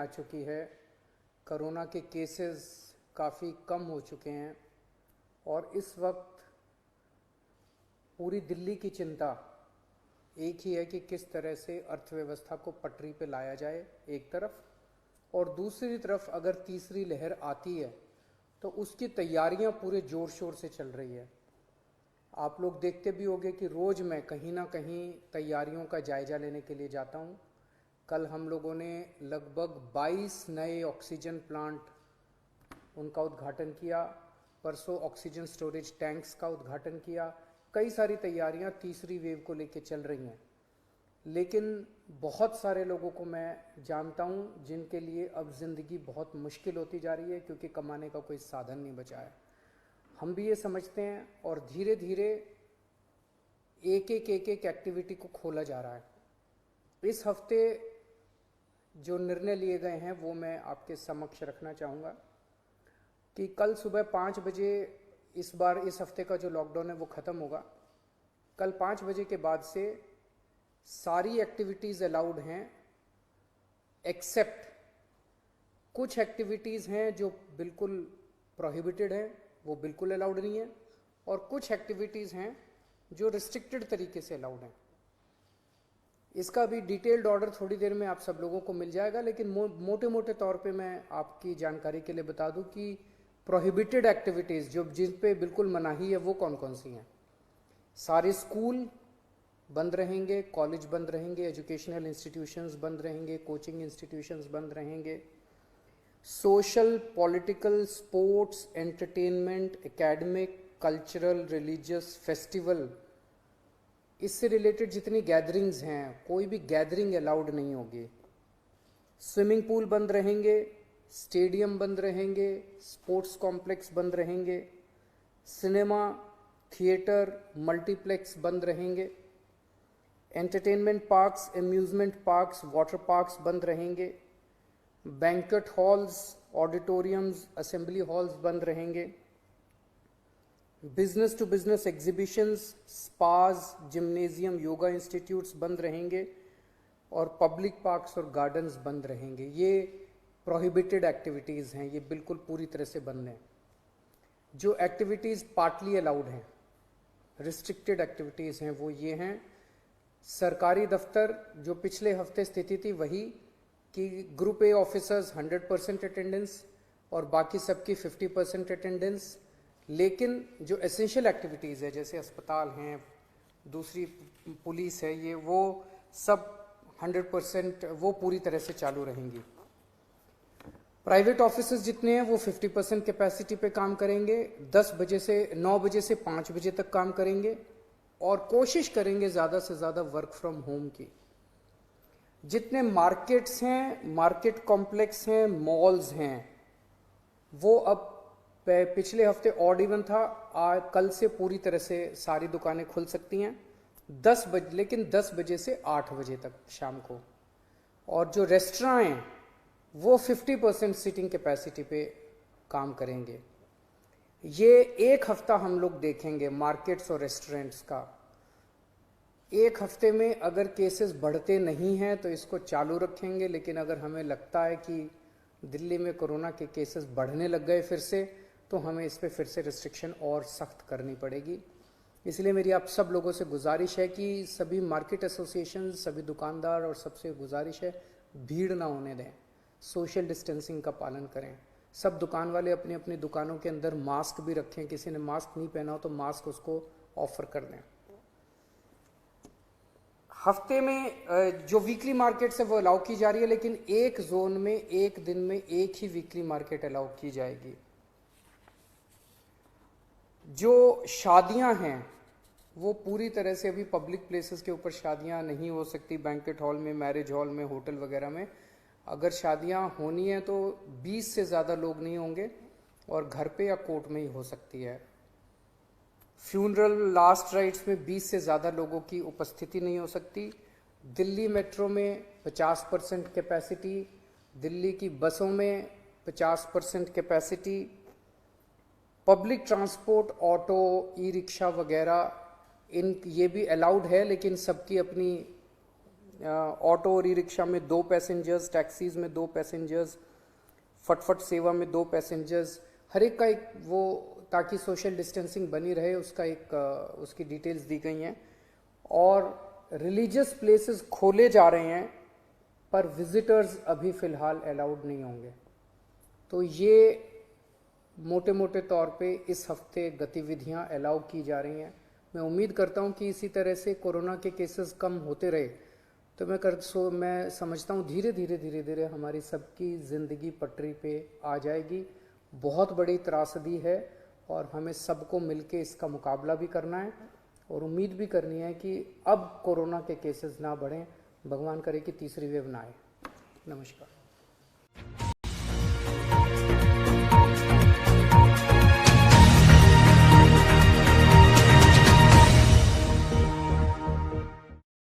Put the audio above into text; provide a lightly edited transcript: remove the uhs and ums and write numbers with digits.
आ चुकी है। कोरोना के केसेस काफ़ी कम हो चुके हैं और इस वक्त पूरी दिल्ली की चिंता एक ही है कि किस तरह से अर्थव्यवस्था को पटरी पे लाया जाए एक तरफ, और दूसरी तरफ अगर तीसरी लहर आती है तो उसकी तैयारियां पूरे जोर शोर से चल रही है। आप लोग देखते भी होंगे कि रोज़ मैं कहीं ना कहीं तैयारियों का जायजा लेने के लिए जाता हूं। कल हम लोगों ने लगभग 22 नए ऑक्सीजन प्लांट उनका उद्घाटन किया, परसों ऑक्सीजन स्टोरेज टैंक्स का उद्घाटन किया। कई सारी तैयारियां तीसरी वेव को लेकर चल रही हैं, लेकिन बहुत सारे लोगों को मैं जानता हूं जिनके लिए अब ज़िंदगी बहुत मुश्किल होती जा रही है क्योंकि कमाने का कोई साधन नहीं बचा है। हम भी ये समझते हैं और धीरे धीरे एक एक एक्टिविटी को खोला जा रहा है। इस हफ्ते जो निर्णय लिए गए हैं वो मैं आपके समक्ष रखना चाहूँगा कि कल सुबह 5 बजे, इस बार इस हफ्ते का जो लॉकडाउन है वो ख़त्म होगा। कल 5 बजे के बाद से सारी एक्टिविटीज़ अलाउड हैं, एक्सेप्ट कुछ एक्टिविटीज़ हैं जो बिल्कुल प्रोहिबिटेड हैं, वो बिल्कुल अलाउड नहीं है, और कुछ एक्टिविटीज़ हैं जो रिस्ट्रिक्टेड तरीके से अलाउड हैं। इसका भी डिटेल्ड ऑर्डर थोड़ी देर में आप सब लोगों को मिल जाएगा, लेकिन मोटे मोटे तौर पे मैं आपकी जानकारी के लिए बता दूं कि प्रोहिबिटेड एक्टिविटीज़ जो जिन पे बिल्कुल मनाही है वो कौन कौन सी हैं। सारे स्कूल बंद रहेंगे, कॉलेज बंद रहेंगे, एजुकेशनल इंस्टीट्यूशंस बंद रहेंगे, कोचिंग इंस्टीट्यूशंस बंद रहेंगे, social, political, sports, entertainment, academic, cultural, religious, festival, इससे रिलेटेड जितनी गैदरिंग्स हैं कोई भी गैदरिंग अलाउड नहीं होगी। स्विमिंग पूल बंद रहेंगे, स्टेडियम बंद रहेंगे, स्पोर्ट्स कॉम्प्लेक्स बंद रहेंगे, सिनेमा, थिएटर, मल्टीप्लेक्स बंद रहेंगे, entertainment parks, amusement parks, water parks बंद रहेंगे, banquet halls, auditoriums, assembly halls बंद रहेंगे, business to business exhibitions, spas, gymnasium, yoga institutes बंद रहेंगे, और पब्लिक पार्क्स और गार्डन्स बंद रहेंगे। ये प्रोहिबिटेड एक्टिविटीज़ हैं, ये बिल्कुल पूरी तरह से बंद हैं। जो एक्टिविटीज़ पार्टली अलाउड हैं, रिस्ट्रिक्टेड एक्टिविटीज़ हैं, वो ये हैं। सरकारी दफ्तर जो पिछले हफ्ते स्थिति थी वही कि ग्रुप ए ऑफिसर्स 100% अटेंडेंस और बाकी सबकी 50% अटेंडेंस, लेकिन जो एसेंशियल एक्टिविटीज़ है जैसे अस्पताल हैं, दूसरी पुलिस है, ये वो सब 100% वो पूरी तरह से चालू रहेंगी। प्राइवेट ऑफिसेज जितने हैं वो 50% कैपेसिटी पे काम करेंगे, 9 बजे से 5 बजे तक काम करेंगे, और कोशिश करेंगे ज़्यादा से ज़्यादा वर्क फ्रॉम होम की। जितने मार्केट्स हैं, मार्केट कॉम्प्लेक्स हैं, मॉल्स हैं, वो अब पिछले हफ्ते ऑड इवन था, कल से पूरी तरह से सारी दुकानें खुल सकती हैं 10 बजे, लेकिन 10 बजे से 8 बजे तक शाम को। और जो रेस्टोरेंट हैं वो 50% सीटिंग कैपेसिटी पे काम करेंगे। ये एक हफ्ता हम लोग देखेंगे मार्केट्स और रेस्टोरेंट्स का। एक हफ्ते में अगर केसेस बढ़ते नहीं हैं तो इसको चालू रखेंगे, लेकिन अगर हमें लगता है कि दिल्ली में कोरोना के केसेस बढ़ने लग गए फिर से, तो हमें इस पर फिर से रिस्ट्रिक्शन और सख्त करनी पड़ेगी। इसलिए मेरी आप सब लोगों से गुजारिश है कि सभी मार्केट एसोसिएशन, सभी दुकानदार और सबसे गुजारिश है भीड़ ना होने दें, सोशल डिस्टेंसिंग का पालन करें। सब दुकान वाले अपनी अपनी दुकानों के अंदर मास्क भी रखें, किसी ने मास्क नहीं पहना हो तो मास्क उसको ऑफर कर दें। हफ्ते में जो वीकली मार्केट्स है वो अलाउ की जा रही है, लेकिन एक जोन में एक दिन में एक ही वीकली मार्केट अलाउ की जाएगी। जो शादियां हैं वो पूरी तरह से अभी पब्लिक प्लेसेस के ऊपर शादियां नहीं हो सकती, बैंक्वेट हॉल में, मैरिज हॉल में, होटल वगैरह में। अगर शादियां होनी है तो 20 से ज़्यादा लोग नहीं होंगे और घर पे या कोर्ट में ही हो सकती है। फ्यूनरल, लास्ट राइट्स में 20 से ज़्यादा लोगों की उपस्थिति नहीं हो सकती। दिल्ली मेट्रो में 50% कैपेसिटी, दिल्ली की बसों में 50% capacity, public transport, auto, e rickshaw वगैरह ये भी अलाउड है, लेकिन सबकी अपनी ऑटो और ई रिक्शा में 2 पैसेंजर्स, टैक्सीज में 2 पैसेंजर्स, फटफट सेवा में 2 पैसेंजर्स, हर एक का एक वो, ताकि सोशल डिस्टेंसिंग बनी रहे, उसका एक उसकी डिटेल्स दी गई हैं। और रिलीजियस प्लेसेस खोले जा रहे हैं पर विजिटर्स अभी फ़िलहाल अलाउड नहीं होंगे। तो ये मोटे मोटे तौर पे इस हफ्ते गतिविधियां अलाउ की जा रही हैं। मैं उम्मीद करता हूं कि इसी तरह से कोरोना के केसेस कम होते रहे तो मैं समझता हूं धीरे धीरे हमारी सबकी ज़िंदगी पटरी पे आ जाएगी। बहुत बड़ी त्रासदी है और हमें सबको मिलके इसका मुकाबला भी करना है और उम्मीद भी करनी है कि अब कोरोना के केसेस ना बढ़ें, भगवान करे कि तीसरी वेव ना आए। नमस्कार।